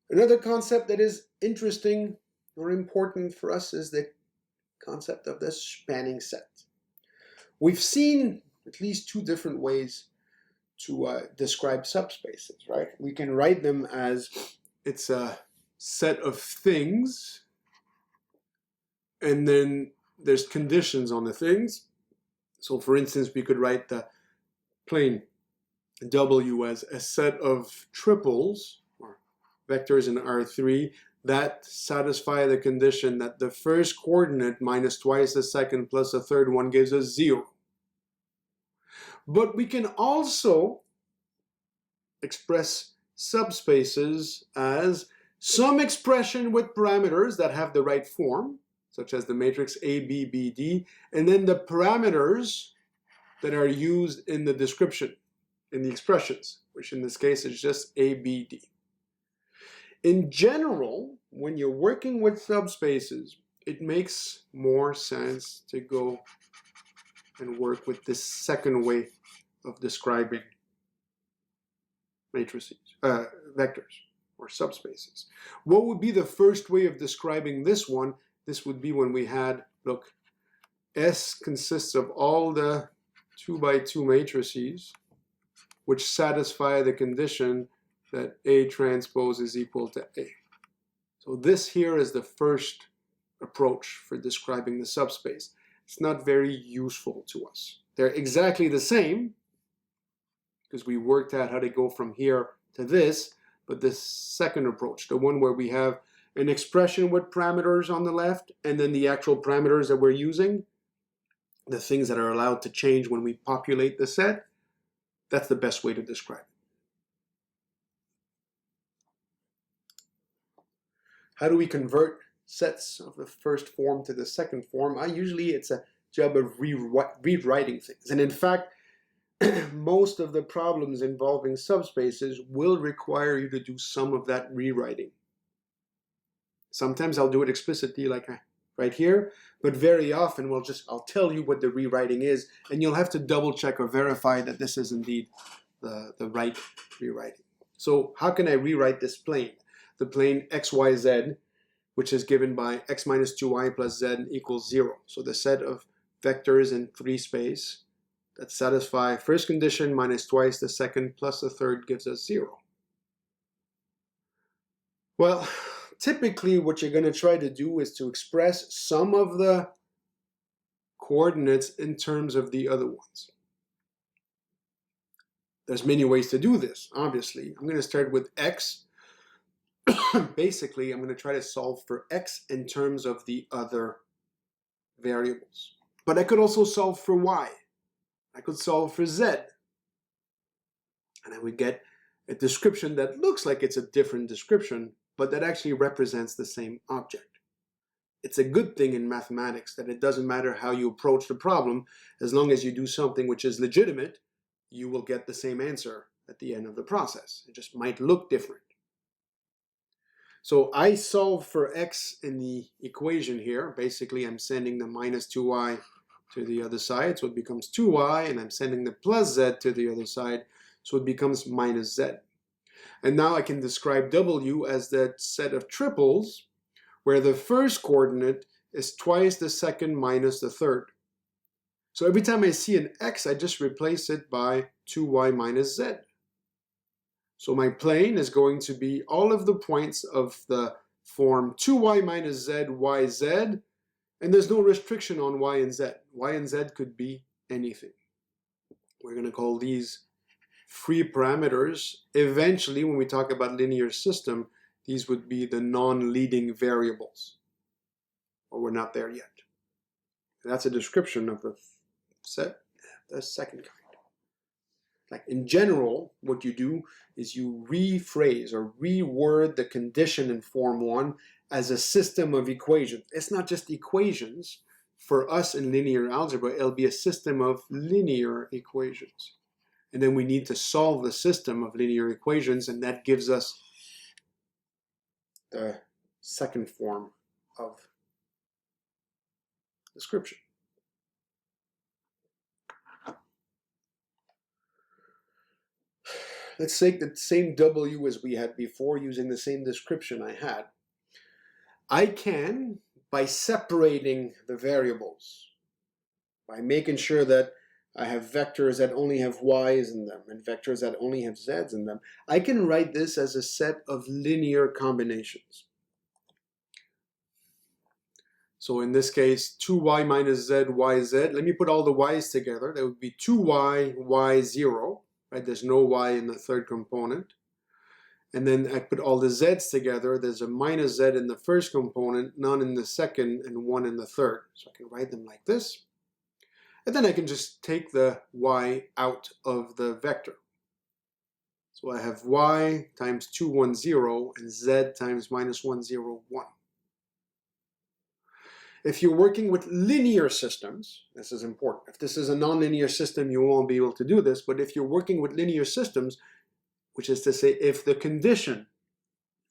Another concept that is interesting or important for us is the concept of the spanning set. We've seen at least two different ways to describe subspaces, right? We can write them as it's a set of things, and then there's conditions on the things. So for instance, we could write the plane W as a set of triples, or vectors in R3, that satisfy the condition that the first coordinate minus twice the second plus the third one gives us 0. But we can also express subspaces as some expression with parameters that have the right form, such as the matrix A, B, B, D, and then the parameters that are used in the description, in the expressions, which in this case is just A, B, D. In general, when you're working with subspaces, it makes more sense to go and work with this second way of describing matrices, vectors, or subspaces. What would be the first way of describing this one? This would be when we had, look, S consists of all the 2 by 2 matrices which satisfy the condition that A transpose is equal to A. So this here is the first approach for describing the subspace. It's not very useful to us. They're exactly the same, because we worked out how to go from here to this, but this second approach, the one where we have an expression with parameters on the left, and then the actual parameters that we're using, the things that are allowed to change when we populate the set, that's the best way to describe it. How do we convert sets of the first form to the second form? Usually it's a job of rewriting things. And in fact, most of the problems involving subspaces will require you to do some of that rewriting. Sometimes I'll do it explicitly, like right here, but very often I'll tell you what the rewriting is, and you'll have to double check or verify that this is indeed the right rewriting. So how can I rewrite this plane? The plane xyz, which is given by x minus 2y plus z equals 0. So the set of vectors in 3 space that satisfy first condition minus twice the second plus the third gives us 0. Well, typically what you're going to try to do is to express some of the coordinates in terms of the other ones. There's many ways to do this, obviously. I'm going to start with x. Basically, I'm going to try to solve for x in terms of the other variables. But I could also solve for y. I could solve for z. And I would get a description that looks like it's a different description, but that actually represents the same object. It's a good thing in mathematics that it doesn't matter how you approach the problem, as long as you do something which is legitimate, you will get the same answer at the end of the process. It just might look different. So I solve for x in the equation here. Basically, I'm sending the minus 2y to the other side, so it becomes 2y, and I'm sending the plus z to the other side, so it becomes minus z. And now I can describe w as that set of triples where the first coordinate is twice the second minus the third. So every time I see an x, I just replace it by 2y minus z. So my plane is going to be all of the points of the form 2y minus z, y, z, and there's no restriction on y and z. Y and z could be anything. We're going to call these free parameters. Eventually, when we talk about linear system, these would be the non-leading variables. But we're not there yet. That's a description of the set, the second kind. Like in general, what you do is you rephrase or reword the condition in Form 1 as a system of equations. It's not just equations. For us in linear algebra, it'll be a system of linear equations. And then we need to solve the system of linear equations, and that gives us the second form of description. let's take the same W as we had before using the same description I had. I can, by separating the variables, by making sure that I have vectors that only have y's in them and vectors that only have z's in them, I can write this as a set of linear combinations. So in this case, 2y minus z, yz. Let me put all the y's together. That would be 2y, y0. Right? There's no y in the third component. And then I put all the z's together. There's a minus z in the first component, none in the second, and 1 in the third. So I can write them like this. And then I can just take the y out of the vector. So I have y times 2, 1, 0, and z times minus 1, 0, 1. If you're working with linear systems, this is important. If this is a nonlinear system, you won't be able to do this. But if you're working with linear systems, which is to say, if the condition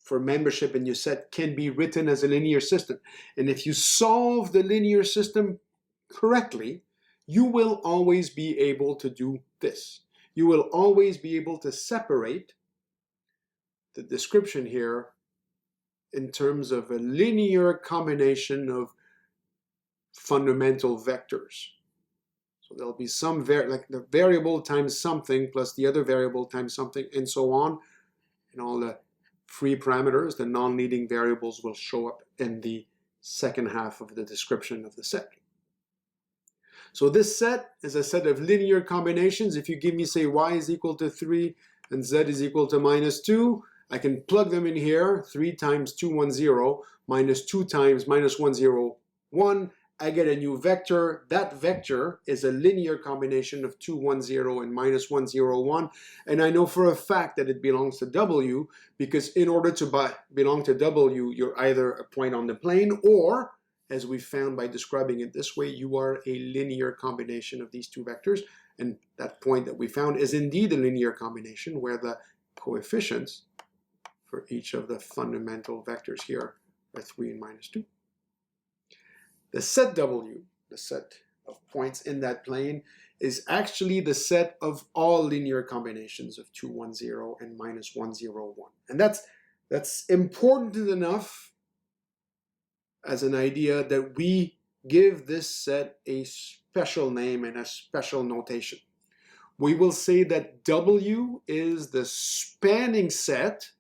for membership in your set can be written as a linear system, and if you solve the linear system correctly, you will always be able to do this. You will always be able to separate the description here in terms of a linear combination of fundamental vectors. So there'll be some like the variable times something plus the other variable times something and so on. And all the free parameters, the non-leading variables, will show up in the second half of the description of the set. So this set is a set of linear combinations. If you give me, say, y is equal to 3 and z is equal to minus 2, I can plug them in here. 3 times 2, 1, 0 minus 2 times minus 1, 0, 1. I get a new vector. That vector is a linear combination of 2, 1, 0 and minus 1, 0, 1. And I know for a fact that it belongs to W, because in order to belong to W, you're either a point on the plane or, as we found by describing it this way, you are a linear combination of these two vectors. And that point that we found is indeed a linear combination where the coefficients for each of the fundamental vectors here are 3 and minus 2. The set W, the set of points in that plane, is actually the set of all linear combinations of 2, 1, 0 and minus 1, 0, 1. And that's important enough as an idea that we give this set a special name and a special notation. We will say that W is the spanning set,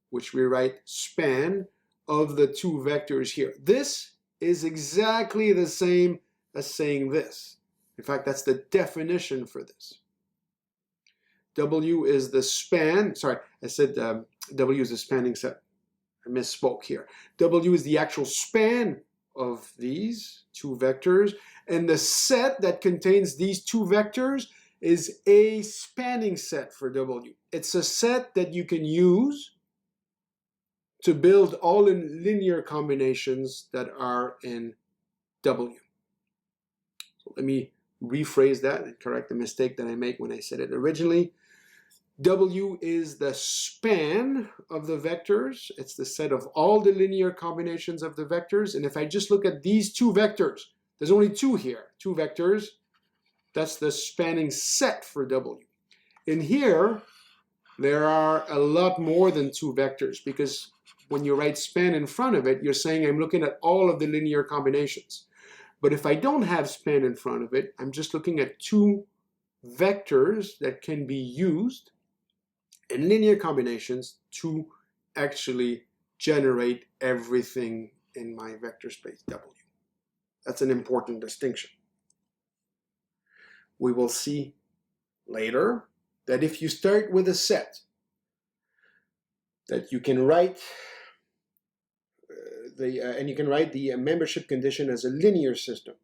which we write span, of the two vectors here. This is exactly the same as saying this. In fact, that's the definition for this. W is the span, sorry, I said W is the spanning set. I misspoke here. W is the actual span of these two vectors, and the set that contains these two vectors is a spanning set for W. It's a set that you can use to build all in linear combinations that are in W. So let me rephrase that and correct the mistake that I made when I said it originally. W is the span of the vectors. It's the set of all the linear combinations of the vectors. And if I just look at these two vectors, there's only two here, two vectors. That's the spanning set for W. In here, there are a lot more than two vectors, because when you write span in front of it, you're saying I'm looking at all of the linear combinations. But if I don't have span in front of it, I'm just looking at two vectors that can be used in linear combinations to actually generate everything in my vector space W. That's an important distinction. We will see later that if you start with a set that you can write and you can write the membership condition as a linear system,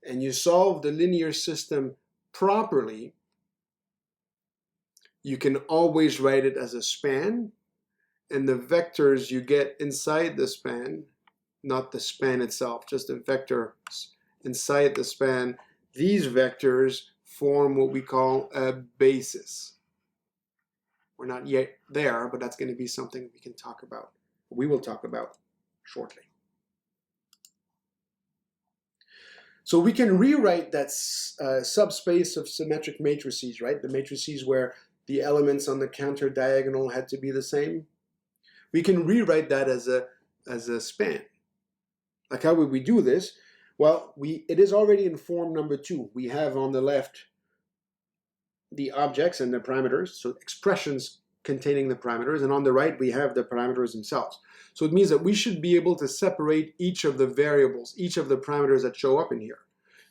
and you solve the linear system properly, you can always write it as a span, and the vectors you get inside the span, not the span itself, just the vectors inside the span, these vectors form what we call a basis. We're not yet there, but that's going to be something we can talk about. We will talk about shortly. So we can rewrite that subspace of symmetric matrices, right? The matrices where the elements on the counter diagonal had to be the same. We can rewrite that as a span. Like, how would we do this? Well, it is already in form number 2. We have on the left the objects and the parameters, so expressions containing the parameters, and on the right we have the parameters themselves. So it means that we should be able to separate each of the variables, each of the parameters that show up in here.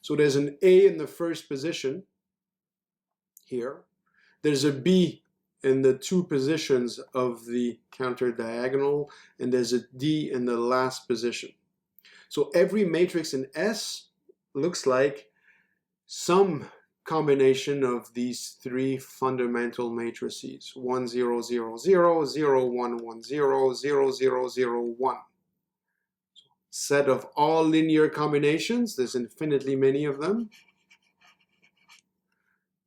So there's an A in the first position here. There's a B in the 2 positions of the counter diagonal, and there's a D in the last position. So every matrix in S looks like some combination of these 3 fundamental matrices: 1 0 0 0, 0 1 1 0, 0 0 0 1. Set of all linear combinations. There's infinitely many of them,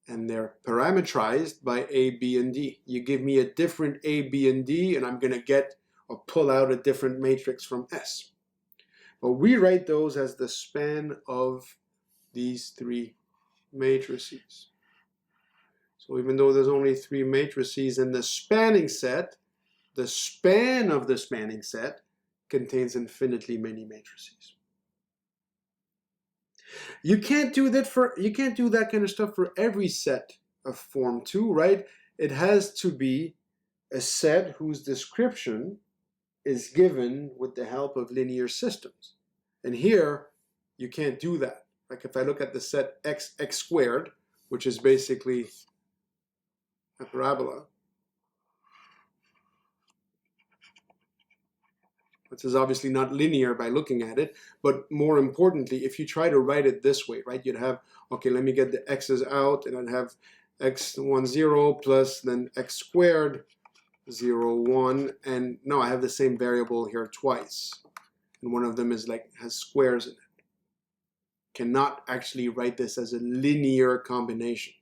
and they're parametrized by A, B, and D. You give me a different A, B, and D, and I'm going to get or pull out a different matrix from S. But we write those as the span of these 3 matrices. So even though there's only 3 matrices in the spanning set, the span of the spanning set contains infinitely many matrices. You can't do that kind of stuff for every set of form 2, right? It has to be a set whose description is given with the help of linear systems. And here, you can't do that. Like if I look at the set x squared, which is basically a parabola, which is obviously not linear by looking at it, but more importantly, if you try to write it this way, right, you'd have, okay, let me get the x's out, and I'd have x1 0 plus then x squared 0 1, and now I have the same variable here twice, and one of them is has squares in it. Cannot actually write this as a linear combination.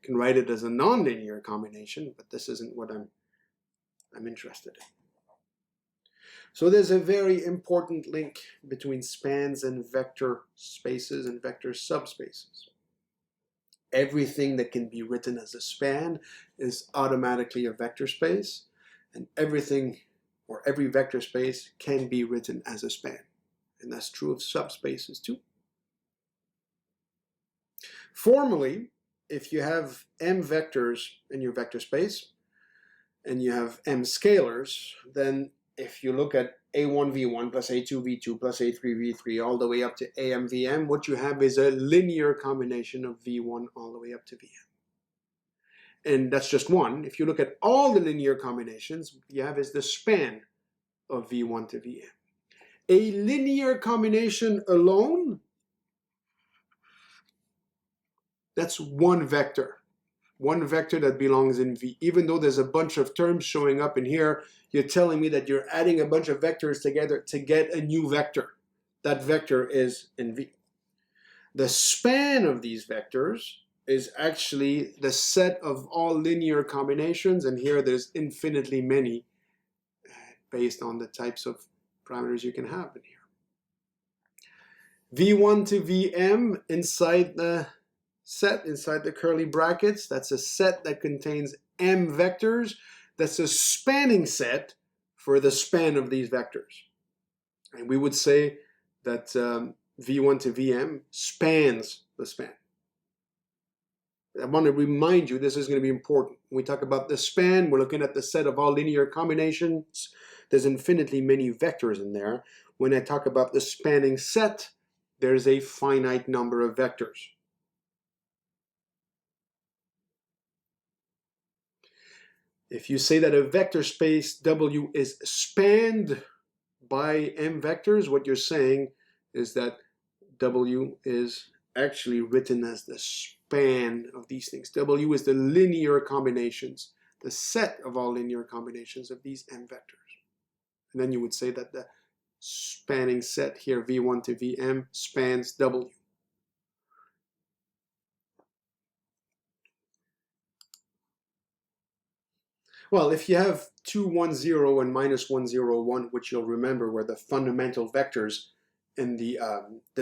Can write it as a nonlinear combination, but this isn't what I'm interested in. So there's a very important link between spans and vector spaces and vector subspaces. Everything that can be written as a span is automatically a vector space, and everything or every vector space can be written as a span. And that's true of subspaces too. Formally, if you have m vectors in your vector space and you have m scalars, then if you look at a1 v1 plus a2 v2 plus a3 v3 all the way up to am vm, what you have is a linear combination of v1 all the way up to vm. And that's just one. If you look at all the linear combinations, what you have is the span of v1 to vm. A linear combination alone, that's one vector that belongs in V. Even though there's a bunch of terms showing up in here, you're telling me that you're adding a bunch of vectors together to get a new vector. That vector is in V. The span of these vectors is actually the set of all linear combinations, and here there's infinitely many based on the types of parameters you can have in here. V1 to Vm inside the set, inside the curly brackets, that's a set that contains m vectors. That's a spanning set for the span of these vectors. And we would say that v1 to vm spans the span. I want to remind you, this is going to be important. When we talk about the span, we're looking at the set of all linear combinations. There's infinitely many vectors in there. When I talk about the spanning set, there's a finite number of vectors. If you say that a vector space W is spanned by m vectors, what you're saying is that W is actually written as the span of these things. W is the linear combinations, the set of all linear combinations of these m vectors. And then you would say that the spanning set here, V1 to Vm, spans W. Well, if you have 2, 1, 0 and minus 1, 0, 1, which you'll remember were the fundamental vectors in the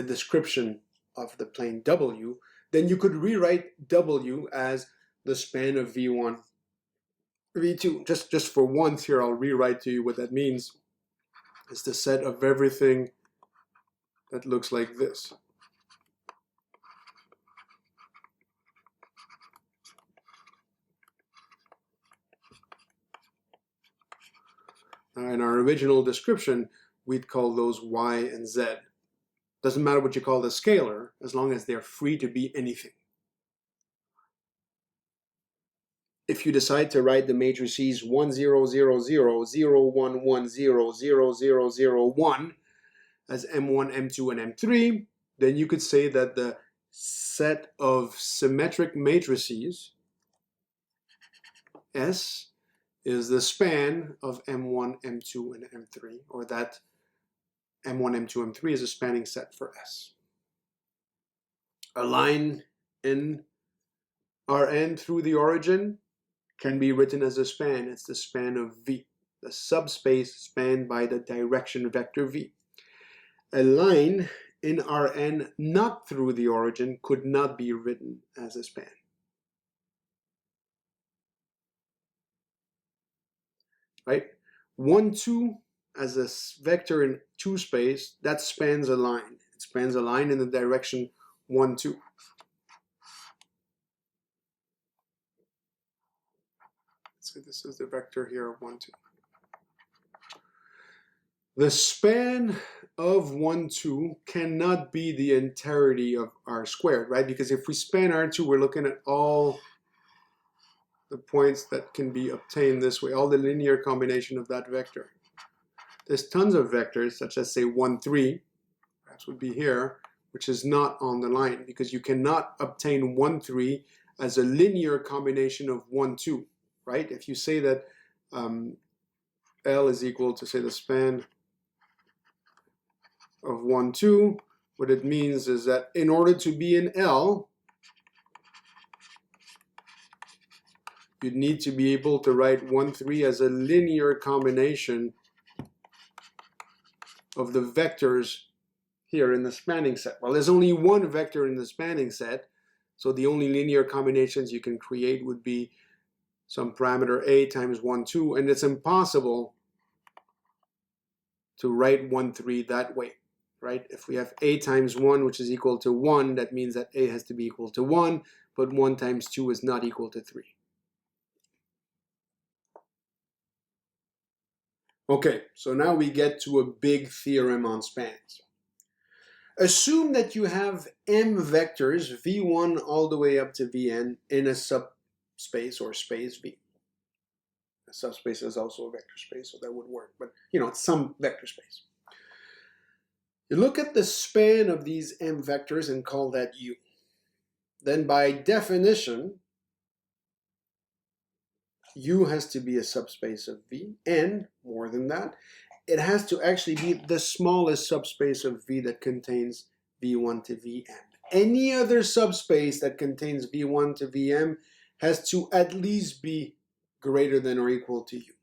description of the plane W, then you could rewrite W as the span of V1 V2, just for once here, I'll rewrite to you what that means. It's the set of everything that looks like this. In our original description, we'd call those y and z. Doesn't matter what you call the scalar, as long as they're free to be anything. If you decide to write the matrices 1, 0, 0, 0, 0, 1, 1, 0, 0, 0, 0, 1 as M1, M2, and M3, then you could say that the set of symmetric matrices S is the span of M1, M2, and M3, or that M1, M2, M3 is a spanning set for S. A line in Rn through the origin can be written as a span. It's the span of V, the subspace spanned by the direction vector V. A line in Rn not through the origin could not be written as a span. Right? 1, 2 as a vector in 2 space, that spans a line. It spans a line in the direction 1, 2. So this is the vector here of 1, 2. The span of 1, 2 cannot be the entirety of R squared, right? Because if we span R2, we're looking at all the points that can be obtained this way, all the linear combination of that vector. There's tons of vectors, such as say 1, 3, perhaps would be here, which is not on the line, because you cannot obtain 1, 3 as a linear combination of 1, 2, right? If you say that L is equal to, say, the span of 1, 2, what it means is that in order to be in L, you'd need to be able to write 1, 3 as a linear combination of the vectors here in the spanning set. Well, there's only one vector in the spanning set, so the only linear combinations you can create would be some parameter a times 1, 2, and it's impossible to write 1, 3 that way, right? If we have a times 1, which is equal to 1, that means that a has to be equal to 1, but 1 times 2 is not equal to 3. Okay, so now we get to a big theorem on spans. Assume that you have m vectors, v1 all the way up to vn, in a subspace or space V. A subspace is also a vector space, so that would work, but it's some vector space. You look at the span of these m vectors and call that U. Then by definition, U has to be a subspace of V, and more than that, it has to actually be the smallest subspace of V that contains V1 to Vm. Any other subspace that contains V1 to Vm has to at least be greater than or equal to U.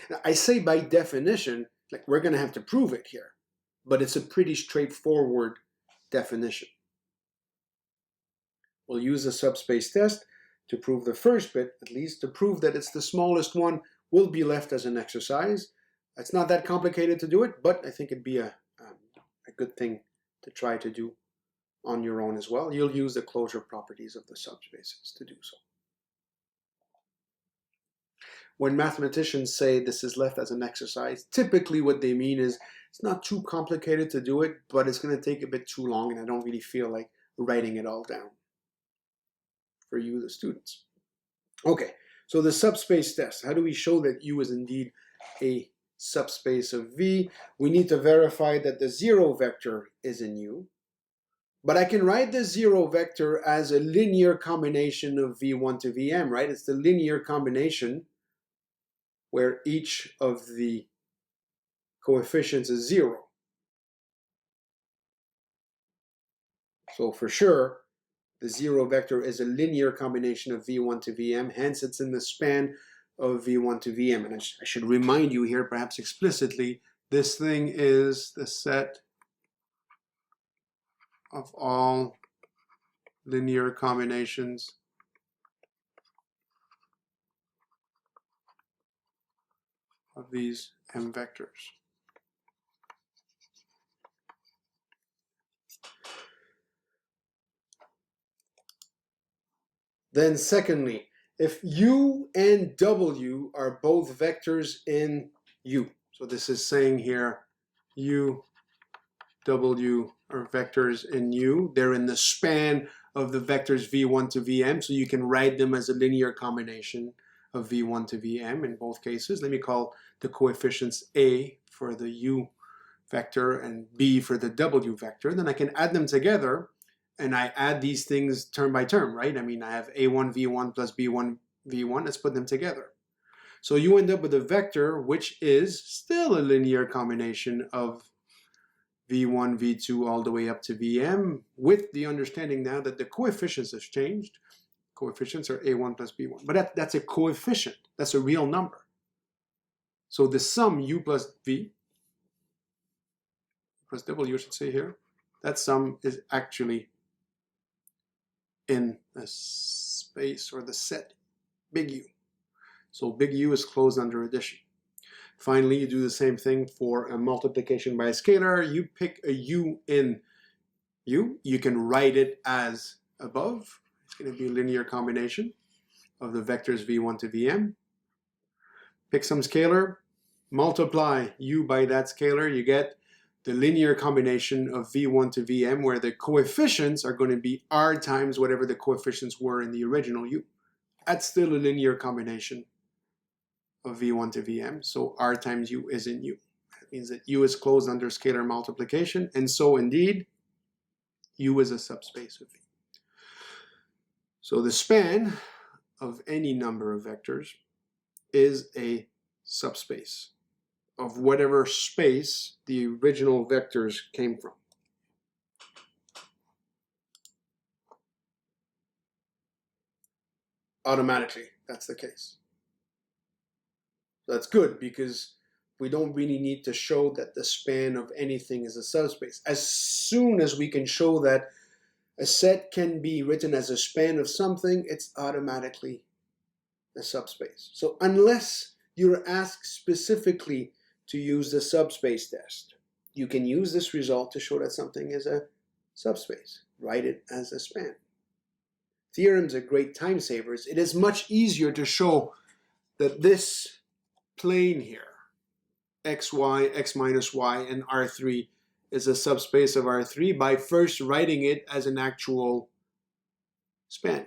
Now, I say by definition, like we're going to have to prove it here, but it's a pretty straightforward definition. We'll use a subspace test to prove the first bit, at least. To prove that it's the smallest one will be left as an exercise. It's not that complicated to do it, but I think it'd be a good thing to try to do on your own as well. You'll use the closure properties of the subspaces to do so. When mathematicians say this is left as an exercise, typically what they mean is it's not too complicated to do it, but it's going to take a bit too long, and I don't really feel like writing it all down for you, the students. Okay, so the subspace test. How do we show that U is indeed a subspace of V? We need to verify that the zero vector is in U. But I can write the zero vector as a linear combination of V1 to Vm, right? It's the linear combination where each of the coefficients is 0. So for sure, the zero vector is a linear combination of V1 to Vm, hence it's in the span of V1 to Vm. And I should remind you here, perhaps explicitly, this thing is the set of all linear combinations of these m vectors. Then secondly, if u and w are both vectors in U, so this is saying here u, w are vectors in U, they're in the span of the vectors v1 to vm, so you can write them as a linear combination of v1 to vm in both cases. Let me call the coefficients a for the u vector and b for the w vector. Then I can add them together, and I add these things term by term, right? I mean, I have a1 v1 plus b1 v1. Let's put them together. So you end up with a vector which is still a linear combination of v1, v2 all the way up to vm, with the understanding now that the coefficients have changed. Coefficients are a1 plus b1, but that's a coefficient. That's a real number. So the sum u plus v plus w, I should say here, that sum is actually in a space or the set big U. So big U is closed under addition. Finally, you do the same thing for a multiplication by a scalar. You pick a U in U. You can write it as above. It's going to be a linear combination of the vectors v1 to vm. Pick some scalar, multiply U by that scalar, you get the linear combination of v1 to vm, where the coefficients are going to be r times whatever the coefficients were in the original U. That's still a linear combination of v1 to vm, so r times u is in U. That means that U is closed under scalar multiplication, and so indeed U is a subspace of V. So the span of any number of vectors is a subspace of whatever space the original vectors came from. Automatically, that's the case. That's good, because we don't really need to show that the span of anything is a subspace. As soon as we can show that a set can be written as a span of something, it's automatically a subspace. So unless you're asked specifically to use the subspace test, you can use this result to show that something is a subspace. Write it as a span. Theorems are great time savers. It is much easier to show that this plane here, xy, x minus y, and R3 is a subspace of R3 by first writing it as an actual span.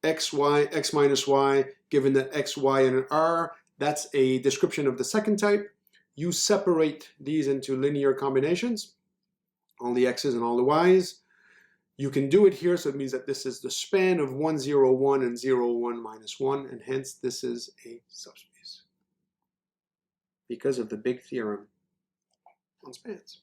xy, x minus y, given that x, y, and an R, that's a description of the second type. You separate these into linear combinations, all the x's and all the y's. You can do it here, so it means that this is the span of 1, 0, 1 and 0, 1 minus 1, and hence this is a subspace because of the big theorem on spans.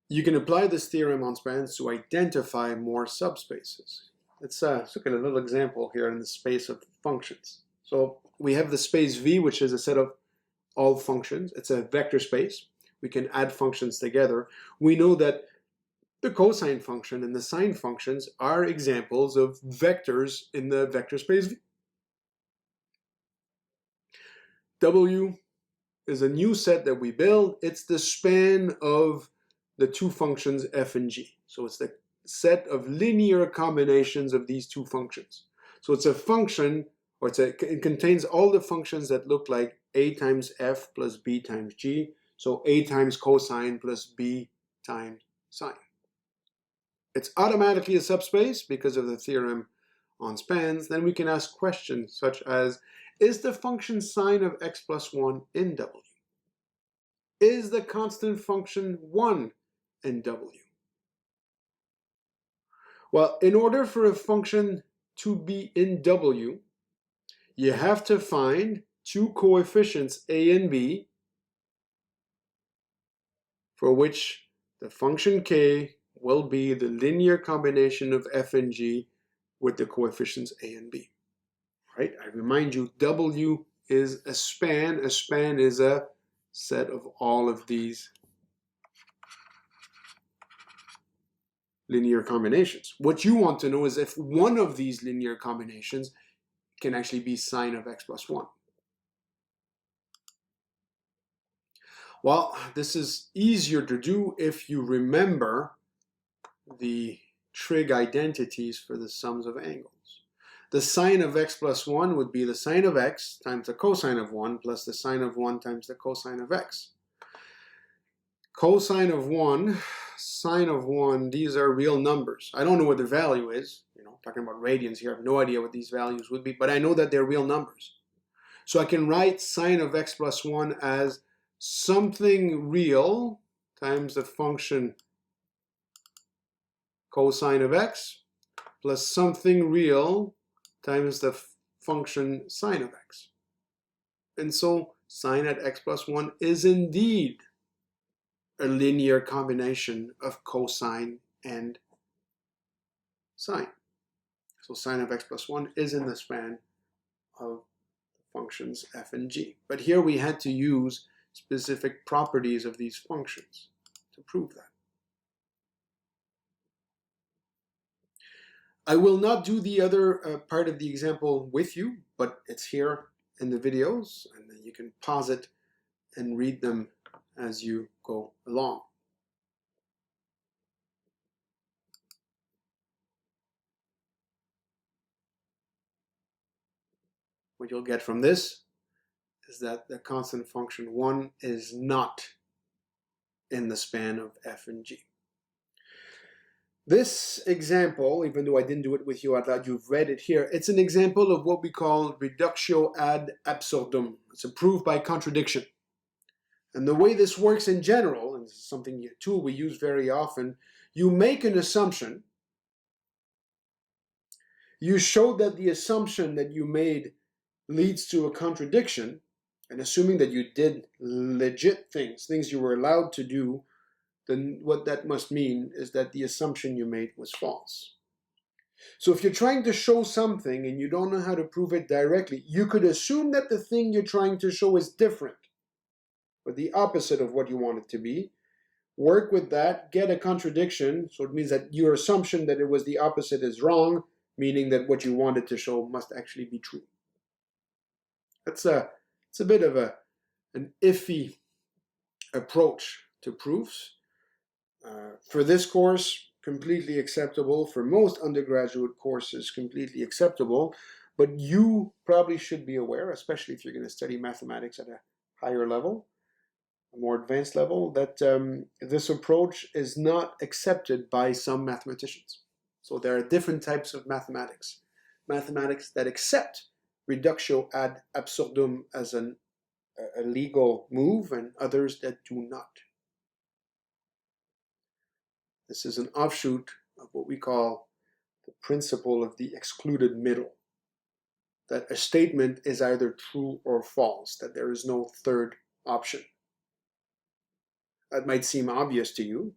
You can apply this theorem on spans to identify more subspaces. Let's look at a little example here in the space of functions. So we have the space V, which is a set of all functions. It's a vector space. We can add functions together. We know that the cosine function and the sine functions are examples of vectors in the vector space V. W is a new set that we build. It's the span of the two functions f and g. So it's the set of linear combinations of these two functions. So it's a function, or it contains all the functions that look like a times f plus b times g. So a times cosine plus b times sine. It's automatically a subspace because of the theorem on spans. Then we can ask questions such as, is the function sine of x plus 1 in W? Is the constant function 1 in W? Well, in order for a function to be in W, you have to find two coefficients a and b for which the function k will be the linear combination of f and g with the coefficients a and b. Right? I remind you, W is a span. A span is a set of all of these linear combinations. What you want to know is if one of these linear combinations can actually be sine of x plus 1. Well, this is easier to do if you remember the trig identities for the sums of angles. The sine of x plus 1 would be the sine of x times the cosine of 1 plus the sine of 1 times the cosine of x. Cosine of 1, sine of 1, these are real numbers. I don't know what the value is. Talking about radians here, I have no idea what these values would be, but I know that they're real numbers. So I can write sine of x plus 1 as something real times the function cosine of x plus something real times the function sine of x. And so sine at x plus 1 is indeed a linear combination of cosine and sine. So sine of x plus 1 is in the span of the functions f and g. But here we had to use specific properties of these functions to prove that. I will not do the other part of the example with you, but it's here in the videos, and then you can pause it and read them as you go along. What you'll get from this is that the constant function 1 is not in the span of f and g. This example, even though I didn't do it with you out loud, you've read it here, it's an example of what we call reductio ad absurdum. It's a proof by contradiction. And the way this works in general, and this is something, a tool we use very often, you make an assumption, you show that the assumption that you made leads to a contradiction, and assuming that you did legit things you were allowed to do, then what that must mean is that the assumption you made was false. So if you're trying to show something and you don't know how to prove it directly, you could assume that the thing you're trying to show is different, or the opposite of what you want it to be. Work with that, get a contradiction, so it means that your assumption that it was the opposite is wrong, meaning that what you wanted to show must actually be true. It's a bit of an iffy approach to proofs. For this course, completely acceptable. For most undergraduate courses, completely acceptable. But you probably should be aware, especially if you're going to study mathematics at a higher level, a more advanced level, that this approach is not accepted by some mathematicians. So there are different types of mathematics. Mathematics that accept reductio ad absurdum as a legal move, and others that do not. This is an offshoot of what we call the principle of the excluded middle, that a statement is either true or false, that there is no third option. That might seem obvious to you,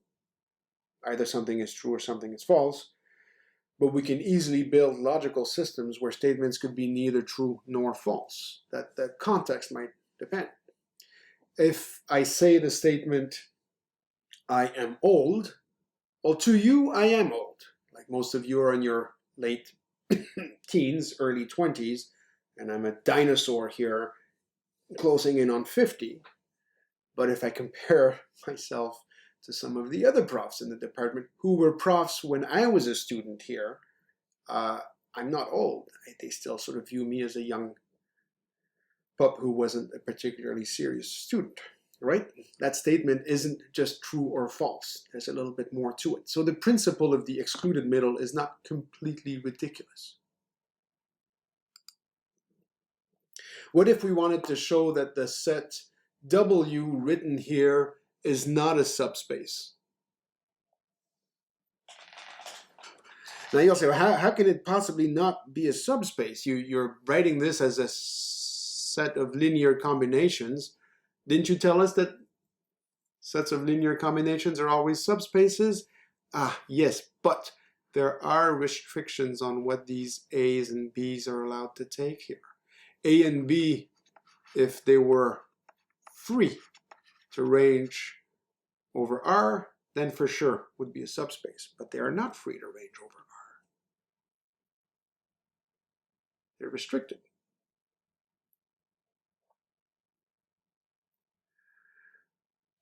either something is true or something is false, but we can easily build logical systems where statements could be neither true nor false. That the context might depend. If I say the statement, I am old, well, to you, I am old. Like most of you are in your late teens, early 20s, and I'm a dinosaur here, closing in on 50. But if I compare myself to some of the other profs in the department who were profs when I was a student here, I'm not old. They still sort of view me as a young pup who wasn't a particularly serious student, right? That statement isn't just true or false. There's a little bit more to it. So the principle of the excluded middle is not completely ridiculous. What if we wanted to show that the set W written here is not a subspace? Now you'll say, well, how can it possibly not be a subspace? You're writing this as a set of linear combinations. Didn't you tell us that sets of linear combinations are always subspaces? Yes, but there are restrictions on what these A's and B's are allowed to take here. A and B, if they were free to range over R, then for sure would be a subspace. But they are not free to range over R. They're restricted.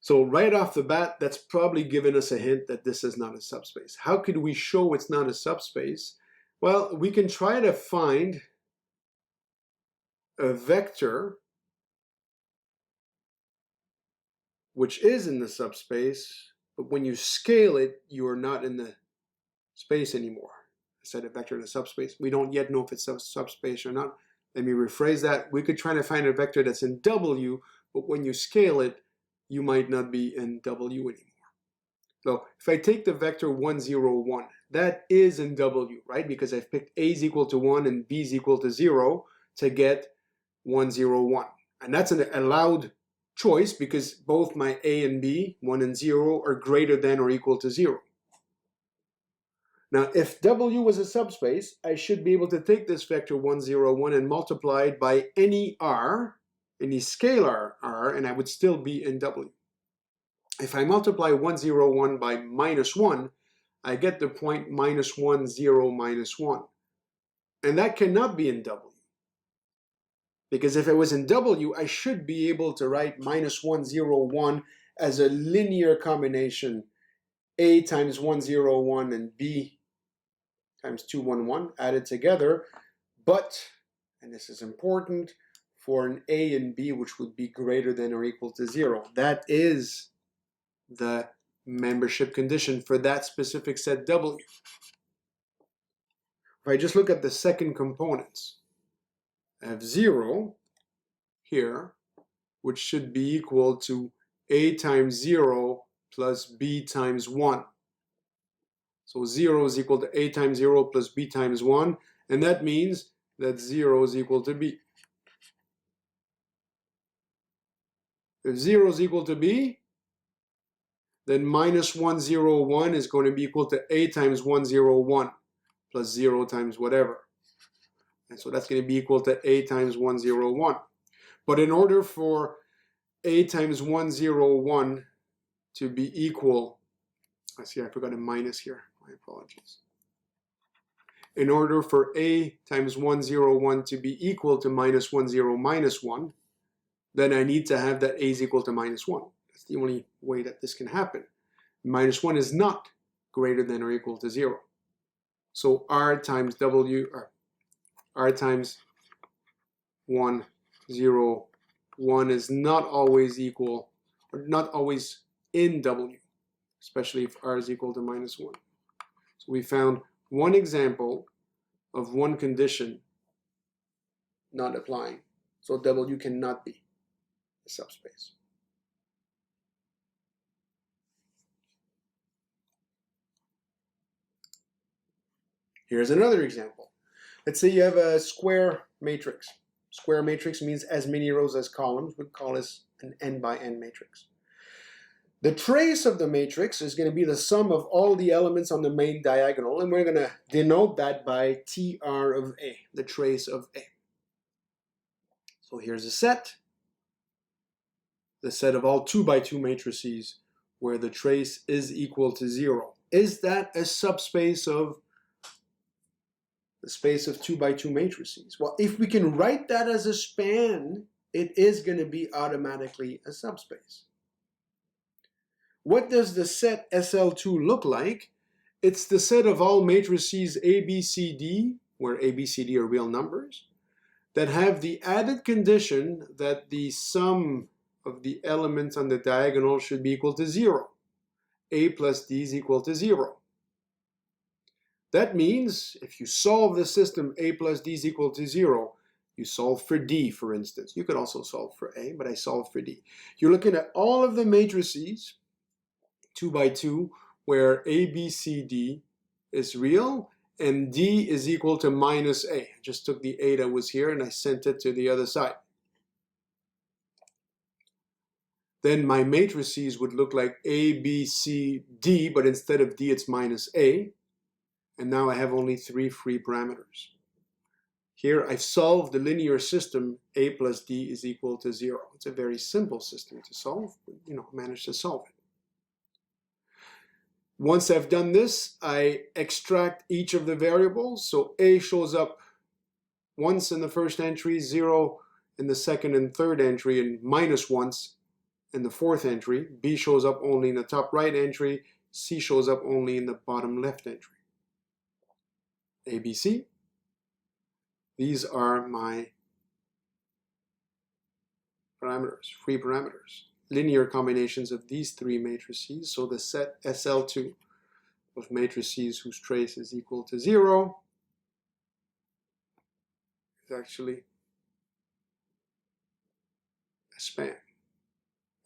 So right off the bat, that's probably given us a hint that this is not a subspace. How could we show it's not a subspace? Well, we can try to find a vector which is in the subspace, but when you scale it, you are not in the space anymore. I said a vector in a subspace. We don't yet know if it's a subspace or not. Let me rephrase that. We could try to find a vector that's in W, but when you scale it, you might not be in W anymore. So if I take the vector 1, 0, 1, that is in W, right? Because I've picked A is equal to 1 and B is equal to 0 to get 1, 0, 1. And that's an allowed choice because both my A and B, 1 and 0, are greater than or equal to 0. Now, if W was a subspace, I should be able to take this vector 1, 0, 1 and multiply it by any R, any scalar R, and I would still be in W. If I multiply 1, 0, 1 by minus 1, I get the point minus 1, 0, minus 1. And that cannot be in W. Because if it was in W, I should be able to write minus 1, 0, 1 as a linear combination. A times 1, 0, 1 and B times 2, 1, 1 added together. But, and this is important, for an A and B which would be greater than or equal to 0. That is the membership condition for that specific set W. If I just look at the second components, I have 0 here, which should be equal to A times 0 plus B times 1. So 0 is equal to A times 0 plus B times 1, and that means that 0 is equal to B. If 0 is equal to B, then minus 1, 0, 1 is going to be equal to A times 1, 0, 1 plus 0 times whatever. And so that's going to be equal to A times 1, 0, 1. But in order for A times 1, 0, 1 to be equal, I see I forgot a minus here. My apologies. In order for A times 1, 0, 1 to be equal to minus 1, 0, minus 1, then I need to have that A is equal to minus 1. That's the only way that this can happen. Minus 1 is not greater than or equal to 0. So R times W, or R times 1, 0, 1 is not always equal, or not always in W, especially if R is equal to minus 1. So we found one example of one condition not applying. So W cannot be a subspace. Here's another example. Let's say you have a square matrix. Square matrix means as many rows as columns. We'd call this an n by n matrix. The trace of the matrix is going to be the sum of all the elements on the main diagonal, and we're going to denote that by TR of A, the trace of A. So here's a set, the set of all 2 by 2 matrices where the trace is equal to 0. Is that a subspace of the space of 2 by 2 matrices? Well, if we can write that as a span, it is going to be automatically a subspace. What does the set SL2 look like? It's the set of all matrices A, B, C, D, where A, B, C, D are real numbers, that have the added condition that the sum of the elements on the diagonal should be equal to 0. A plus D is equal to 0. That means if you solve the system A plus D is equal to 0, you solve for D, for instance. You could also solve for A, but I solved for D. You're looking at all of the matrices, 2 by 2, where A, B, C, D is real, and D is equal to minus A. I just took the A that was here and I sent it to the other side. Then my matrices would look like A, B, C, D, but instead of D, it's minus A. And now I have only 3 free parameters. Here I've solved the linear system A plus D is equal to 0. It's a very simple system to solve, but managed to solve it. Once I've done this, I extract each of the variables. So A shows up once in the first entry, 0 in the second and third entry, and minus once in the fourth entry. B shows up only in the top right entry. C shows up only in the bottom left entry. ABC. These are my parameters, free parameters. Linear combinations of these three matrices. So the set SL2 of matrices whose trace is equal to 0 is actually a span.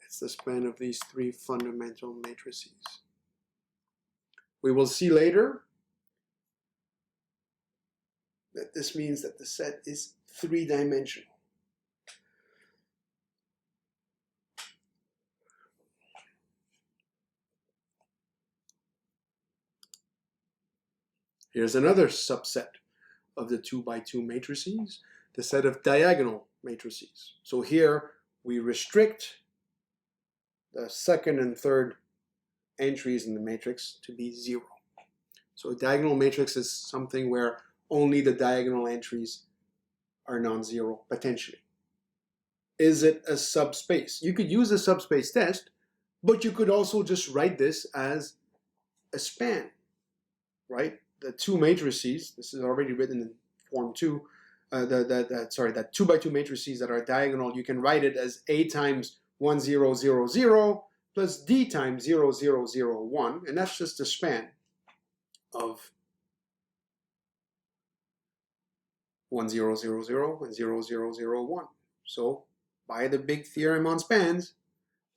It's the span of these three fundamental matrices. We will see later that this means that the set is three-dimensional. Here's another subset of the 2x2 matrices, the set of diagonal matrices. So here we restrict the second and third entries in the matrix to be 0. So a diagonal matrix is something where only the diagonal entries are non-zero, potentially. Is it a subspace? You could use a subspace test, but you could also just write this as a span, right? The two matrices, this is already written in form 2, that 2x2 matrices that are diagonal, you can write it as A times 1, 0, 0, 0 plus D times 0, 0, 0, 1, and that's just a span of 1, 0, 0, 0 and 0, 0, 0, 1. So by the big theorem on spans,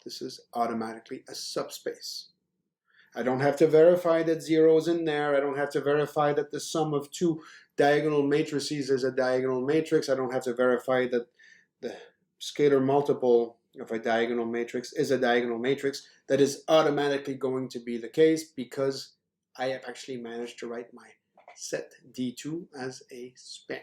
this is automatically a subspace. I don't have to verify that 0 is in there. I don't have to verify that the sum of two diagonal matrices is a diagonal matrix. I don't have to verify that the scalar multiple of a diagonal matrix is a diagonal matrix. That is automatically going to be the case because I have actually managed to write my set D2 as a span.